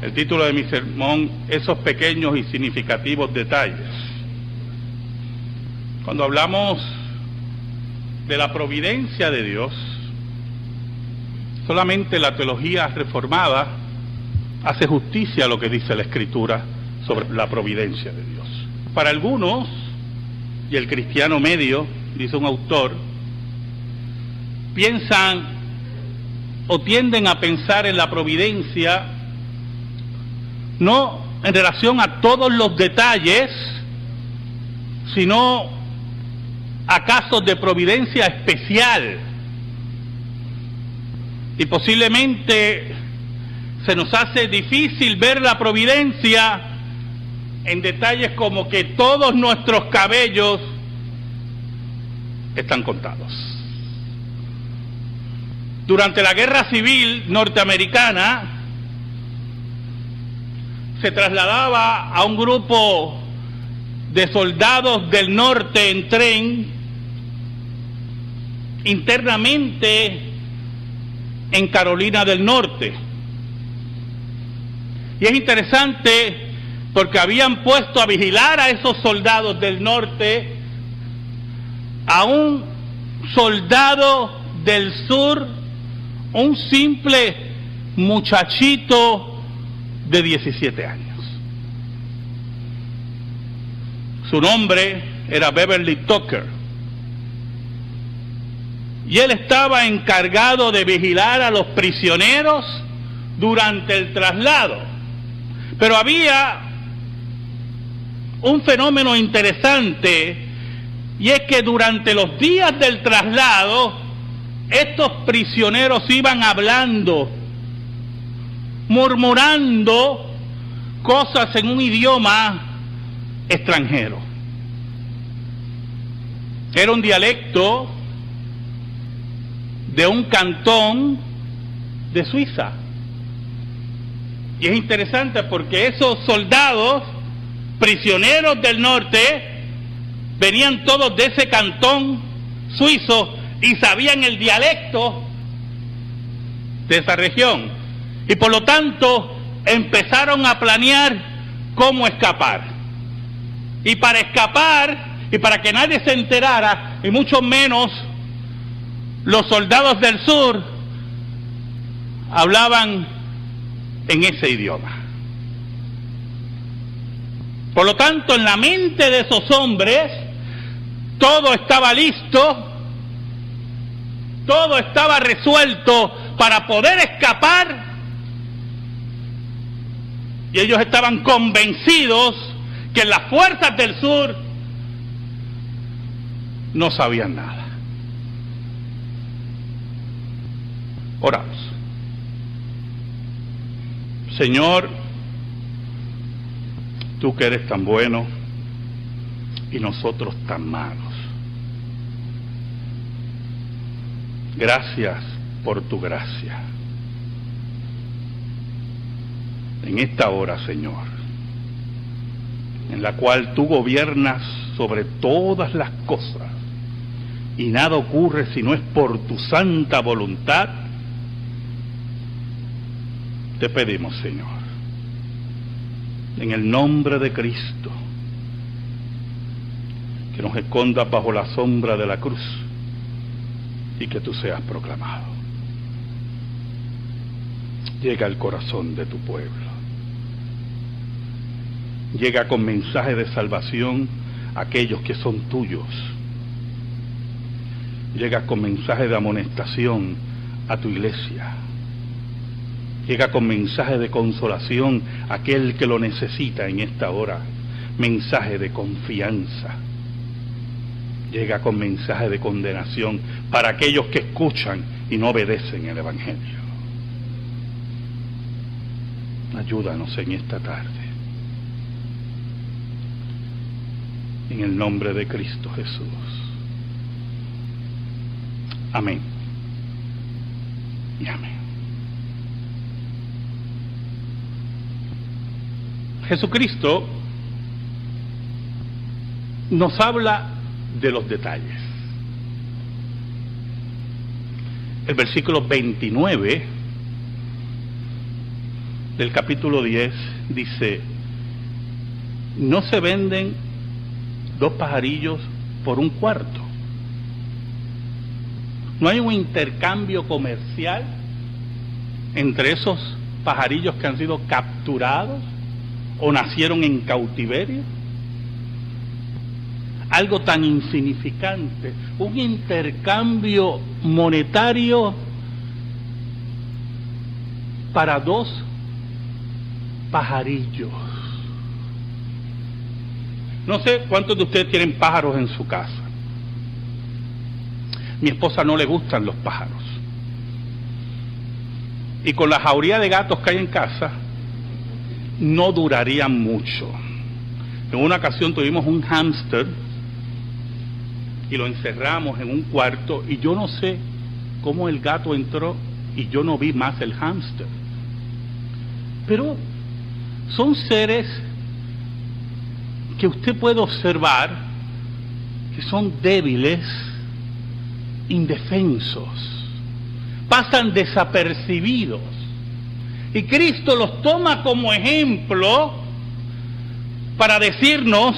El título de mi sermón, esos pequeños y significativos detalles. Cuando hablamos de la providencia de Dios, solamente la teología reformada hace justicia a lo que dice la Escritura sobre la providencia de Dios. Para algunos, y el cristiano medio, dice un autor, piensan o tienden a pensar en la providencia no en relación a todos los detalles, sino a casos de providencia especial. Y posiblemente se nos hace difícil ver la providencia en detalles como que todos nuestros cabellos están contados. Durante la Guerra Civil norteamericana se trasladaba a un grupo de soldados del norte en tren internamente en Carolina del Norte. Y es interesante porque habían puesto a vigilar a esos soldados del norte a un soldado del sur, un simple muchachito de 17 años. Su nombre era Beverly Tucker. Y él estaba encargado de vigilar a los prisioneros durante el traslado. Pero había un fenómeno interesante, y es que durante los días del traslado, estos prisioneros iban hablando, murmurando cosas en un idioma extranjero. Era un dialecto de un cantón de Suiza. Y es interesante porque esos soldados prisioneros del norte venían todos de ese cantón suizo y sabían el dialecto de esa región. Y por lo tanto empezaron a planear cómo escapar. Y para escapar, y para que nadie se enterara, y mucho menos los soldados del sur, hablaban en ese idioma. Por lo tanto, en la mente de esos hombres, todo estaba listo, todo estaba resuelto para poder escapar, y ellos estaban convencidos que las fuerzas del sur no sabían nada. Oramos. Señor, tú que eres tan bueno y nosotros tan malos, gracias por tu gracia. En esta hora, Señor, en la cual tú gobiernas sobre todas las cosas y nada ocurre si no es por tu santa voluntad, te pedimos, Señor, en el nombre de Cristo, que nos escondas bajo la sombra de la cruz y que tú seas proclamado. Llega al corazón de tu pueblo. Llega con mensaje de salvación a aquellos que son tuyos. Llega con mensaje de amonestación a tu iglesia. Llega con mensaje de consolación a aquel que lo necesita en esta hora. Mensaje de confianza. Llega con mensaje de condenación para aquellos que escuchan y no obedecen el Evangelio. Ayúdanos en esta tarde. En el nombre de Cristo Jesús. Amén. Y amén. Jesucristo nos habla de los detalles. El versículo 29 del capítulo 10 dice: no se venden 2 pajarillos por un cuarto. No hay un intercambio comercial entre esos pajarillos que han sido capturados o nacieron en cautiverio. Algo tan insignificante, un intercambio monetario para 2 pajarillos. No sé cuántos de ustedes tienen pájaros en su casa. Mi esposa no le gustan los pájaros. Y con la jauría de gatos que hay en casa, no durarían mucho. En una ocasión tuvimos un hámster y lo encerramos en un cuarto, y yo no sé cómo el gato entró y yo no vi más el hámster. Pero son seres que usted puede observar que son débiles, indefensos, pasan desapercibidos, y Cristo los toma como ejemplo para decirnos,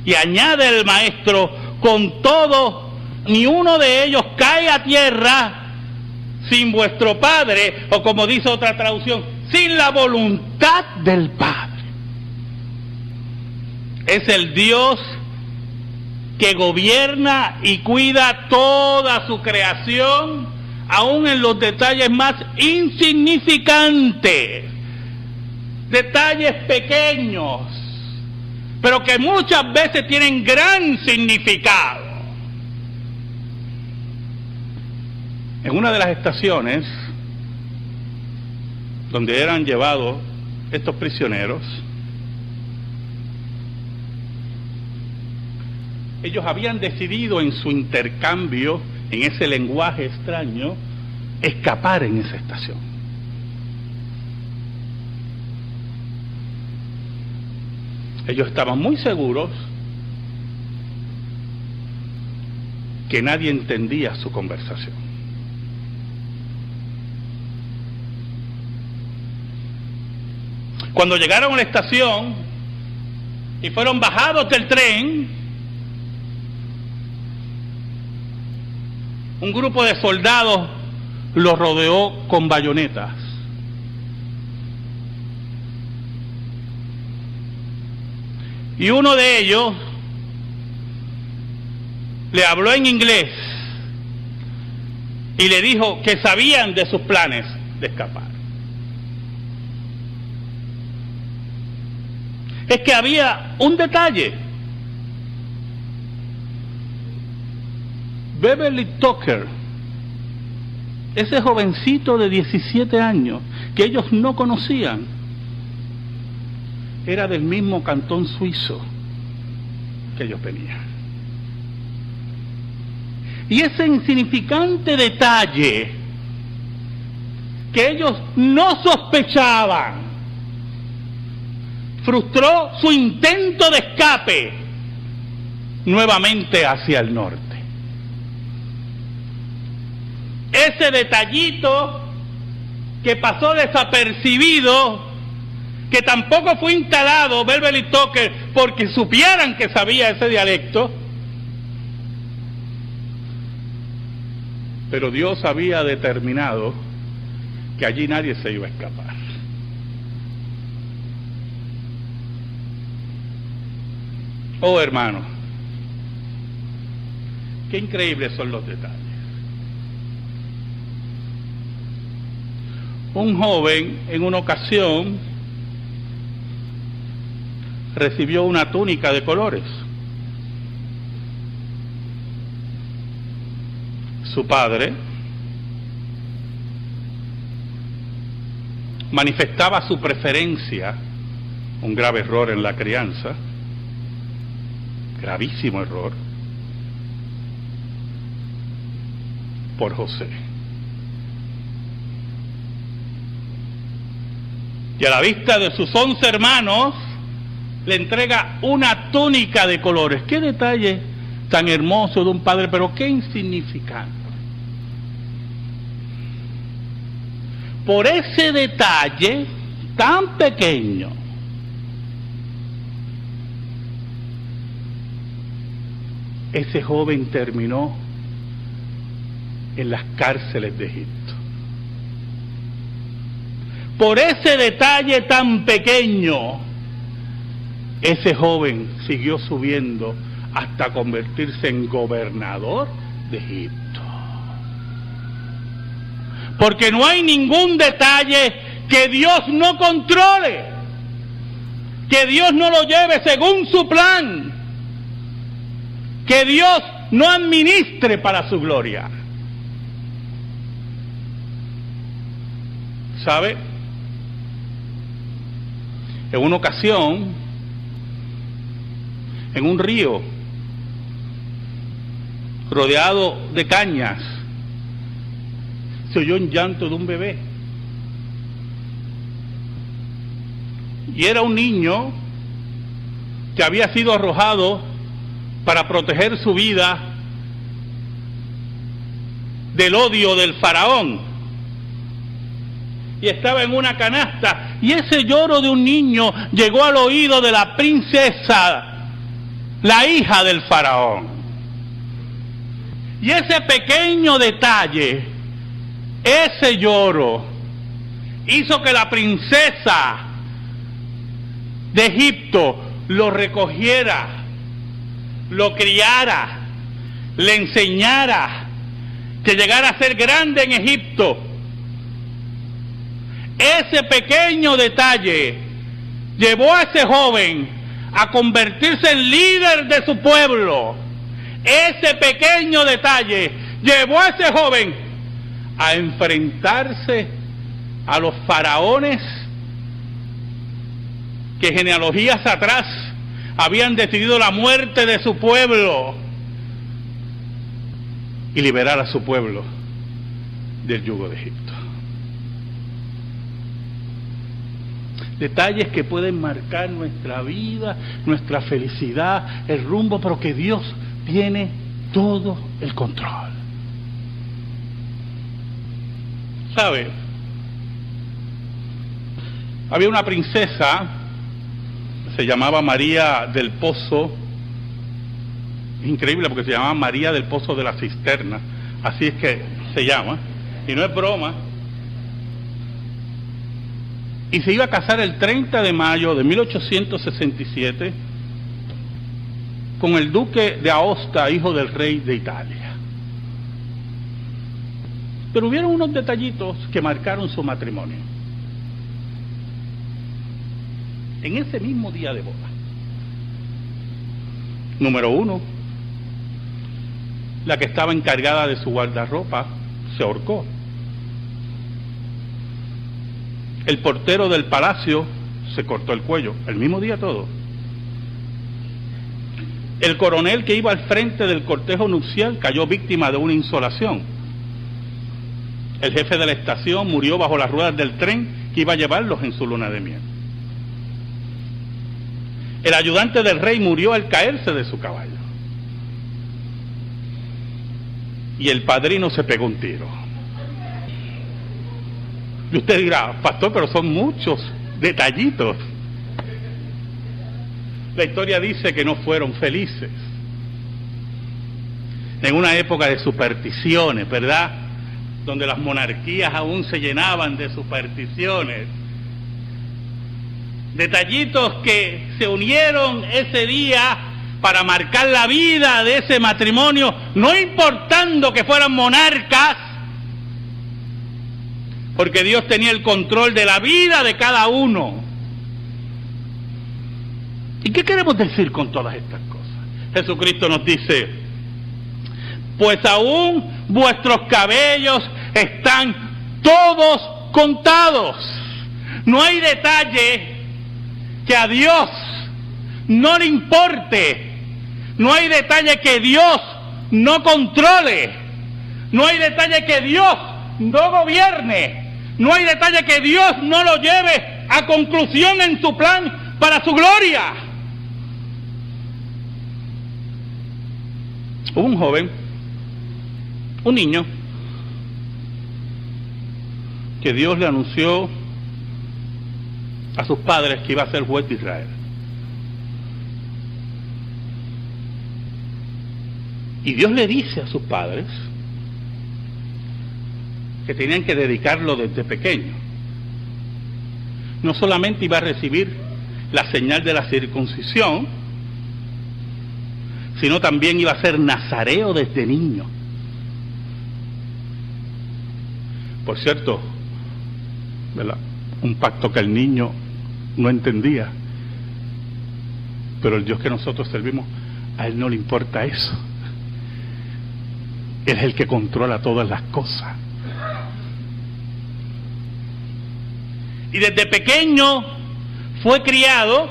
y añade el maestro: con todo, ni uno de ellos cae a tierra sin vuestro Padre, o como dice otra traducción, sin la voluntad del Padre. Es el Dios que gobierna y cuida toda su creación, aún en los detalles más insignificantes, detalles pequeños, pero que muchas veces tienen gran significado. En una de las estaciones donde eran llevados estos prisioneros, ellos habían decidido en su intercambio, en ese lenguaje extraño, escapar en esa estación. Ellos estaban muy seguros que nadie entendía su conversación. Cuando llegaron a la estación y fueron bajados del tren, un grupo de soldados los rodeó con bayonetas. Y uno de ellos le habló en inglés y le dijo que sabían de sus planes de escapar. Es que había un detalle. Beverly Tucker, ese jovencito de 17 años que ellos no conocían, era del mismo cantón suizo que ellos venían. Y ese insignificante detalle que ellos no sospechaban frustró su intento de escape nuevamente hacia el norte. Ese detallito que pasó desapercibido, que tampoco fue instalado Beverly Tucker porque supieran que sabía ese dialecto, pero Dios había determinado que allí nadie se iba a escapar. Oh, hermano, qué increíbles son los detalles. Un joven en una ocasión recibió una túnica de colores. Su padre manifestaba su preferencia, un grave error en la crianza, gravísimo error, por José. Y a la vista de sus 11 hermanos, le entrega una túnica de colores. Qué detalle tan hermoso de un padre, pero qué insignificante. Por ese detalle, tan pequeño, ese joven terminó en las cárceles de Egipto. Por ese detalle tan pequeño, ese joven siguió subiendo hasta convertirse en gobernador de Egipto. Porque no hay ningún detalle que Dios no controle, que Dios no lo lleve según su plan, que Dios no administre para su gloria. ¿Sabe? En una ocasión, en un río rodeado de cañas, se oyó un llanto de un bebé. Y era un niño que había sido arrojado para proteger su vida del odio del faraón. Y estaba en una canasta, y ese lloro de un niño llegó al oído de la princesa, la hija del faraón. Y ese pequeño detalle, ese lloro, hizo que la princesa de Egipto lo recogiera, lo criara, le enseñara, que llegara a ser grande en Egipto. Ese pequeño detalle llevó a ese joven a convertirse en líder de su pueblo. Ese pequeño detalle llevó a ese joven a enfrentarse a los faraones que genealogías atrás habían decidido la muerte de su pueblo, y liberar a su pueblo del yugo de Egipto. Detalles que pueden marcar nuestra vida, nuestra felicidad, el rumbo, pero que Dios tiene todo el control. ¿Sabe? Había una princesa, se llamaba María del Pozo. Es increíble porque se llamaba María del Pozo de la Cisterna, así es que se llama, y no es broma. Y se iba a casar el 30 de mayo de 1867 con el duque de Aosta, hijo del rey de Italia. Pero hubieron unos detallitos que marcaron su matrimonio. En ese mismo día de boda. Número 1, la que estaba encargada de su guardarropa se ahorcó. El portero del palacio se cortó el cuello, el mismo día todo. El coronel que iba al frente del cortejo nupcial cayó víctima de una insolación. El jefe de la estación murió bajo las ruedas del tren que iba a llevarlos en su luna de miel. El ayudante del rey murió al caerse de su caballo. Y el padrino se pegó un tiro. Y usted dirá, pastor, pero son muchos detallitos. La historia dice que no fueron felices. En una época de supersticiones, ¿verdad? Donde las monarquías aún se llenaban de supersticiones. Detallitos que se unieron ese día para marcar la vida de ese matrimonio, no importando que fueran monarcas, porque Dios tenía el control de la vida de cada uno. ¿Y qué queremos decir con todas estas cosas? Jesucristo nos dice, pues aún vuestros cabellos están todos contados. No hay detalle que a Dios no le importe. No hay detalle que Dios no controle. No hay detalle que Dios no gobierne. No hay detalle que Dios no lo lleve a conclusión en su plan para su gloria. Hubo un joven, un niño, que Dios le anunció a sus padres que iba a ser juez de Israel. Y Dios le dice a sus padres que tenían que dedicarlo desde pequeño. No solamente iba a recibir la señal de la circuncisión, sino también iba a ser nazareo desde niño. Por cierto, ¿verdad?, un pacto que el niño no entendía, pero el Dios que nosotros servimos, a Él no le importa eso. Él es el que controla todas las cosas. Y desde pequeño fue criado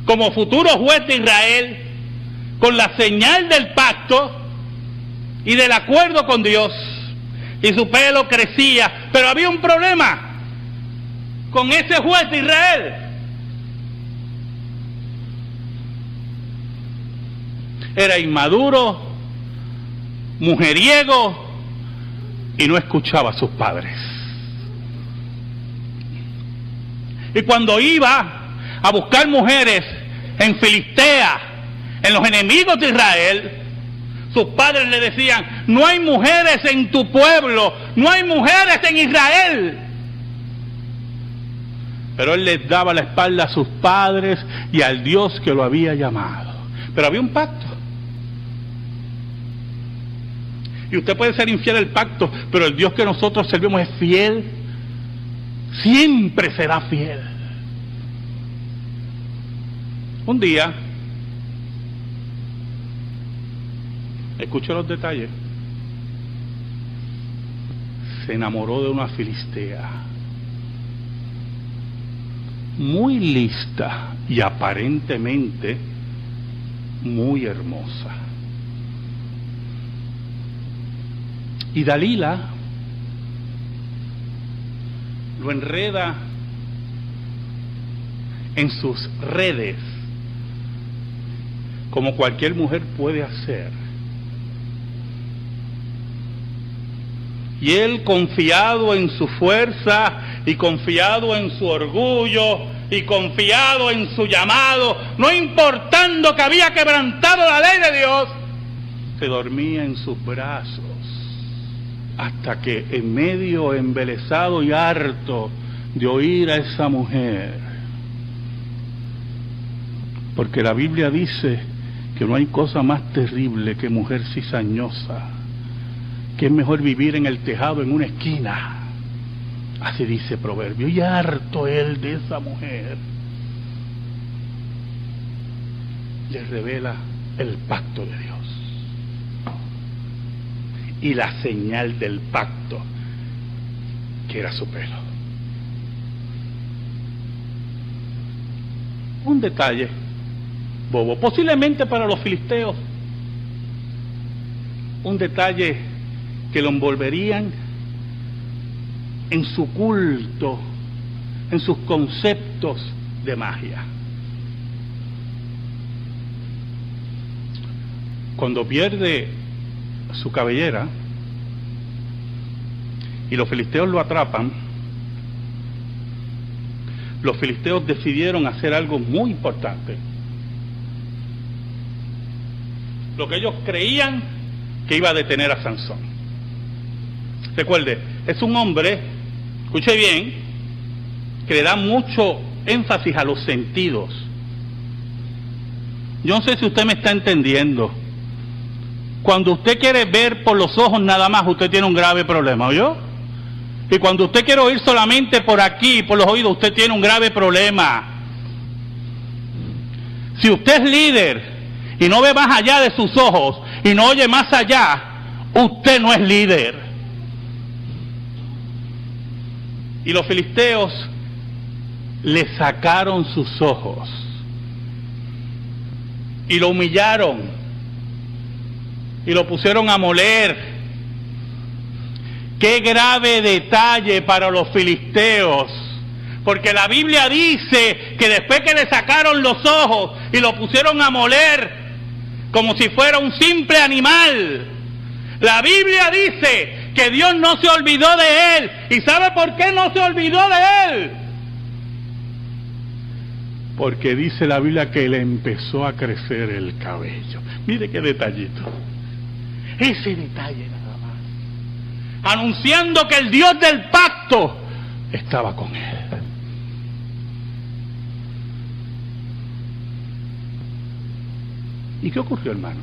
como futuro juez de Israel, con la señal del pacto y del acuerdo con Dios, y su pelo crecía. Pero había un problema con ese juez de Israel. Era inmaduro, mujeriego, y no escuchaba a sus padres. Y cuando iba a buscar mujeres en Filistea, en los enemigos de Israel, sus padres le decían: no hay mujeres en tu pueblo, no hay mujeres en Israel. Pero él les daba la espalda a sus padres y al Dios que lo había llamado. Pero había un pacto. Y usted puede ser infiel al pacto, pero el Dios que nosotros servimos es fiel. Siempre será fiel. Un día, escuche los detalles, se enamoró de una filistea, muy lista y aparentemente muy hermosa. Y Dalila lo enreda en sus redes, como cualquier mujer puede hacer. Y él, confiado en su fuerza y confiado en su orgullo y confiado en su llamado, no importando que había quebrantado la ley de Dios, se dormía en sus brazos, hasta que, en medio embelesado y harto de oír a esa mujer, porque la Biblia dice que no hay cosa más terrible que mujer cizañosa, que es mejor vivir en el tejado en una esquina, así dice Proverbio, y harto él de esa mujer, le revela el pacto de Dios y la señal del pacto, que era su pelo. Un detalle bobo, posiblemente para los filisteos, un detalle que lo envolverían en su culto, en sus conceptos de magia. Cuando pierde su cabellera y los filisteos lo atrapan, los filisteos decidieron hacer algo muy importante. Lo que ellos creían que iba a detener a Sansón. Recuerde, es un hombre, escuche bien, que le da mucho énfasis a los sentidos. Yo no sé si usted me está entendiendo. Cuando usted quiere ver por los ojos nada más, usted tiene un grave problema, ¿oyó? Y cuando usted quiere oír solamente por aquí, por los oídos, usted tiene un grave problema. Si usted es líder y no ve más allá de sus ojos y no oye más allá, usted no es líder. Y los filisteos le sacaron sus ojos y lo humillaron y lo pusieron a moler. Qué grave detalle para los filisteos, porque la Biblia dice que después que le sacaron los ojos y lo pusieron a moler como si fuera un simple animal, la Biblia dice que Dios no se olvidó de él. ¿Y sabe por qué no se olvidó de él? Porque dice la Biblia que le empezó a crecer el cabello. Mire qué detallito. Ese detalle nada más. Anunciando que el Dios del pacto estaba con él. ¿Y qué ocurrió, hermano?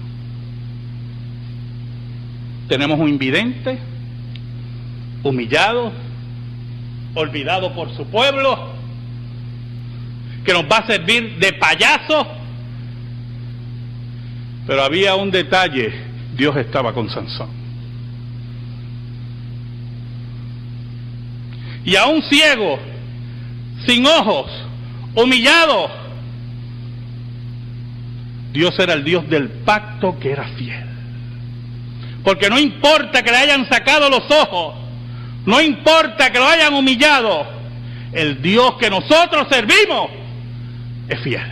Tenemos un invidente, humillado, olvidado por su pueblo, que nos va a servir de payaso. Pero había un detalle: Dios estaba con Sansón. Y a un ciego, sin ojos, humillado, Dios era el Dios del pacto que era fiel. Porque no importa que le hayan sacado los ojos, no importa que lo hayan humillado, el Dios que nosotros servimos es fiel.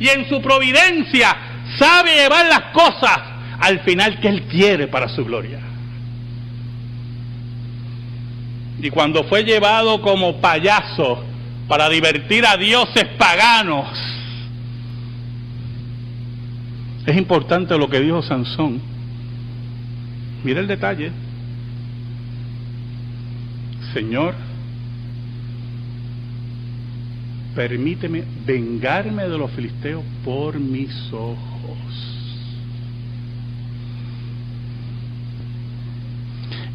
Y en su providencia sabe llevar las cosas al final que Él quiere para su gloria. Y cuando fue llevado como payaso para divertir a dioses paganos, es importante lo que dijo Sansón. Mira el detalle. Señor, permíteme vengarme de los filisteos por mis ojos.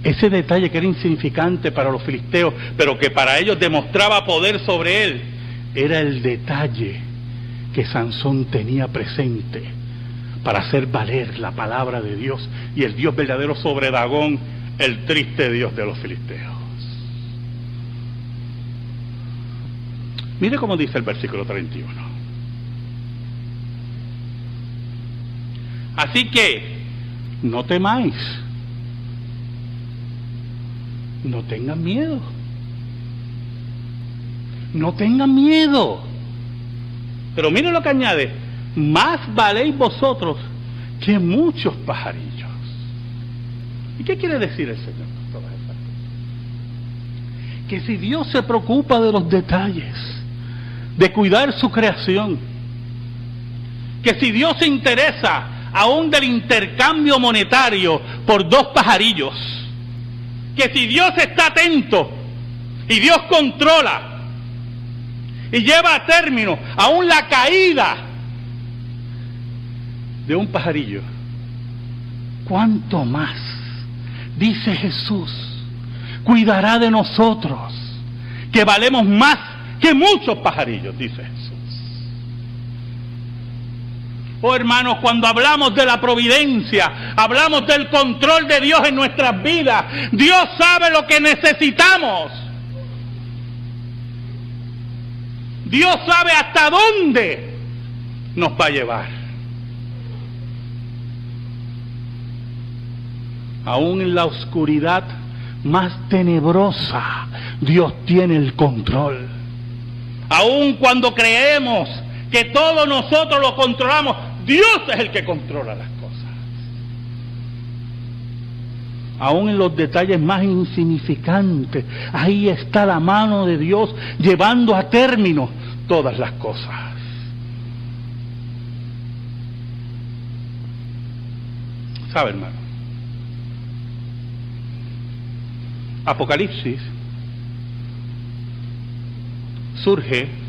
Ese detalle que era insignificante para los filisteos, pero que para ellos demostraba poder sobre él, era el detalle que Sansón tenía presente para hacer valer la palabra de Dios y el Dios verdadero sobre Dagón, el triste Dios de los filisteos. Mire cómo dice el versículo 31. Así que, no temáis, no tengan miedo, no tengan miedo. Pero mire lo que añade: más valéis vosotros que muchos pajarillos. ¿Y qué quiere decir el Señor con todas esas cosas? Que si Dios se preocupa de los detalles, de cuidar su creación, que si Dios se interesa aún del intercambio monetario por 2 pajarillos, que si Dios está atento y Dios controla y lleva a término aún la caída de un pajarillo, ¿cuánto más, dice Jesús, cuidará de nosotros, que valemos más que muchos pajarillos, dice Jesús? Oh hermanos, cuando hablamos de la providencia, hablamos del control de Dios en nuestras vidas. Dios sabe lo que necesitamos. Dios sabe hasta dónde nos va a llevar. Aún en la oscuridad más tenebrosa, Dios tiene el control. Aún cuando creemos que todos nosotros lo controlamos, Dios es el que controla las cosas. Aún en los detalles más insignificantes, ahí está la mano de Dios llevando a término todas las cosas. ¿Sabe, hermano? Apocalipsis surge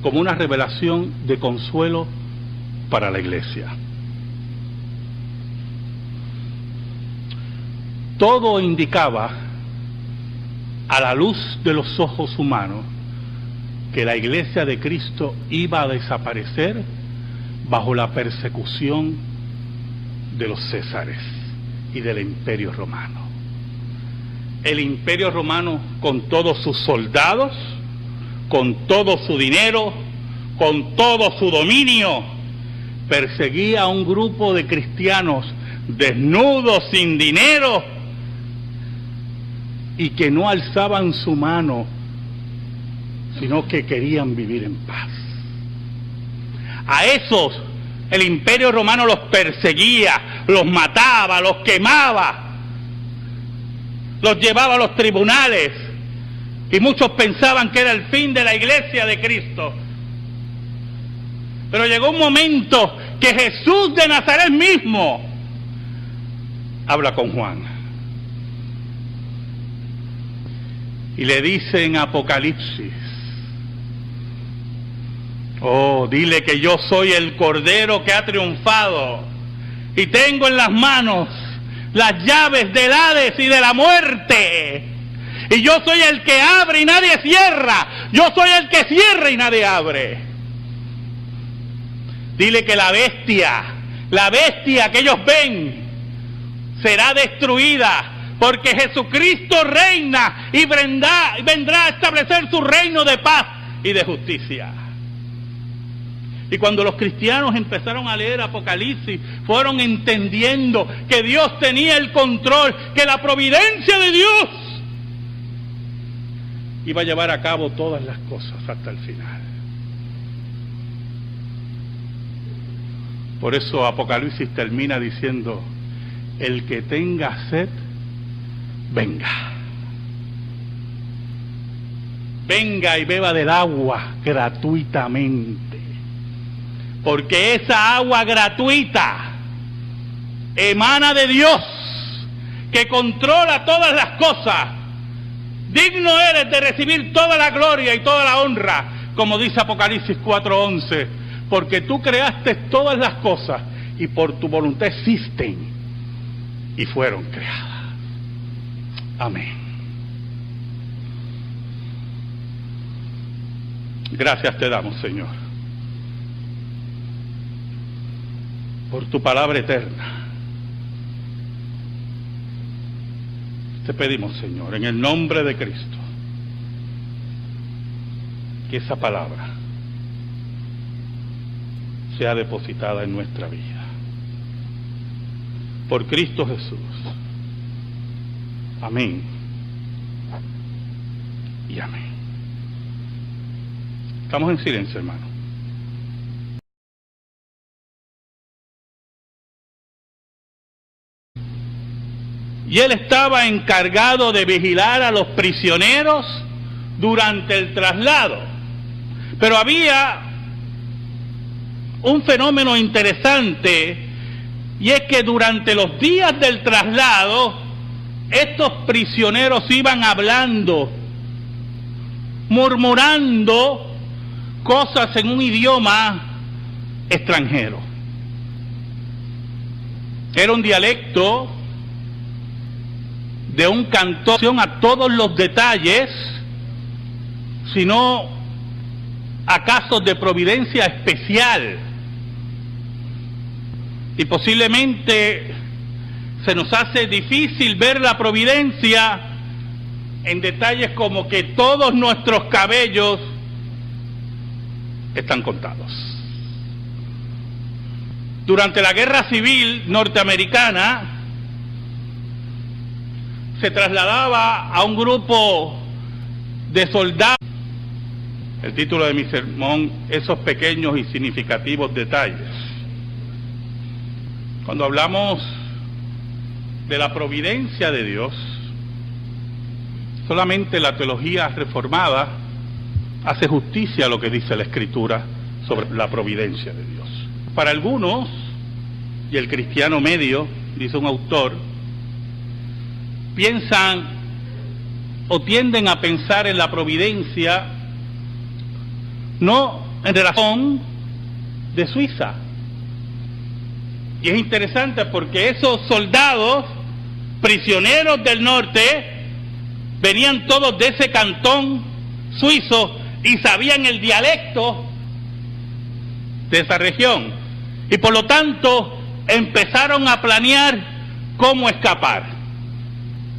como una revelación de consuelo para la iglesia. Todo indicaba, a la luz de los ojos humanos, que la iglesia de Cristo iba a desaparecer bajo la persecución de los césares y del imperio romano. El imperio romano, con todos sus soldados, con todo su dinero, con todo su dominio, perseguía a un grupo de cristianos desnudos, sin dinero, y que no alzaban su mano, sino que querían vivir en paz. A esos El Imperio Romano los perseguía, los mataba, los quemaba, los llevaba a los tribunales, y muchos pensaban que era el fin de la iglesia de Cristo. Pero llegó un momento que Jesús de Nazaret mismo habla con Juan y le dice en Apocalipsis: oh, dile que yo soy el Cordero que ha triunfado y tengo en las manos las llaves del Hades y de la muerte, y yo soy el que abre y nadie cierra, yo soy el que cierra y nadie abre. Dile que la bestia que ellos ven será destruida, porque Jesucristo reina y vendrá a establecer su reino de paz y de justicia. Y cuando los cristianos empezaron a leer Apocalipsis, fueron entendiendo que Dios tenía el control, que la providencia de Dios iba a llevar a cabo todas las cosas hasta el final. Por eso Apocalipsis termina diciendo: el que tenga sed, venga. Venga y beba del agua gratuitamente. Porque esa agua gratuita emana de Dios, que controla todas las cosas. Digno eres de recibir toda la gloria y toda la honra, como dice Apocalipsis 4:11, porque tú creaste todas las cosas y por tu voluntad existen y fueron creadas. Amén. Gracias te damos, Señor, por tu palabra eterna. Te pedimos, Señor, en el nombre de Cristo, que esa palabra sea depositada en nuestra vida. Por Cristo Jesús. Amén. Y amén. Estamos en silencio, hermano. Y él estaba encargado de vigilar a los prisioneros durante el traslado. Pero había un fenómeno interesante, y es que durante los días del traslado, estos prisioneros iban hablando, murmurando cosas en un idioma extranjero. Era un dialecto de un cantón a todos los detalles, sino a casos de providencia especial. Y posiblemente se nos hace difícil ver la providencia en detalles como que todos nuestros cabellos están contados. Durante la Guerra Civil norteamericana, se trasladaba a un grupo de soldados. El título de mi sermón: esos pequeños y significativos detalles. Cuando hablamos de la providencia de Dios, solamente la teología reformada hace justicia a lo que dice la Escritura sobre la providencia de Dios. Para algunos, y el cristiano medio, dice un autor, piensan o tienden a pensar en la providencia no en relación de Suiza. Y es interesante porque esos soldados prisioneros del norte venían todos de ese cantón suizo y sabían el dialecto de esa región, y por lo tanto empezaron a planear cómo escapar.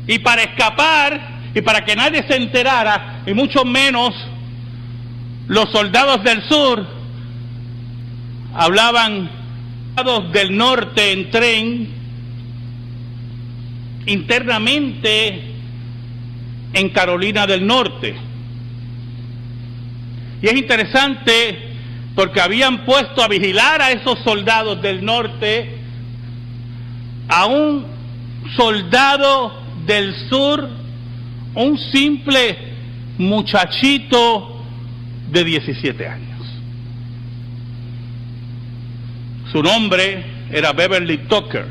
Y para escapar, y para que nadie se enterara, y mucho menos los soldados del sur, hablaban del norte en tren, internamente en Carolina del Norte. Y es interesante porque habían puesto a vigilar a esos soldados del norte a un soldado del sur, un simple muchachito de 17 años. Su nombre era Beverly Tucker.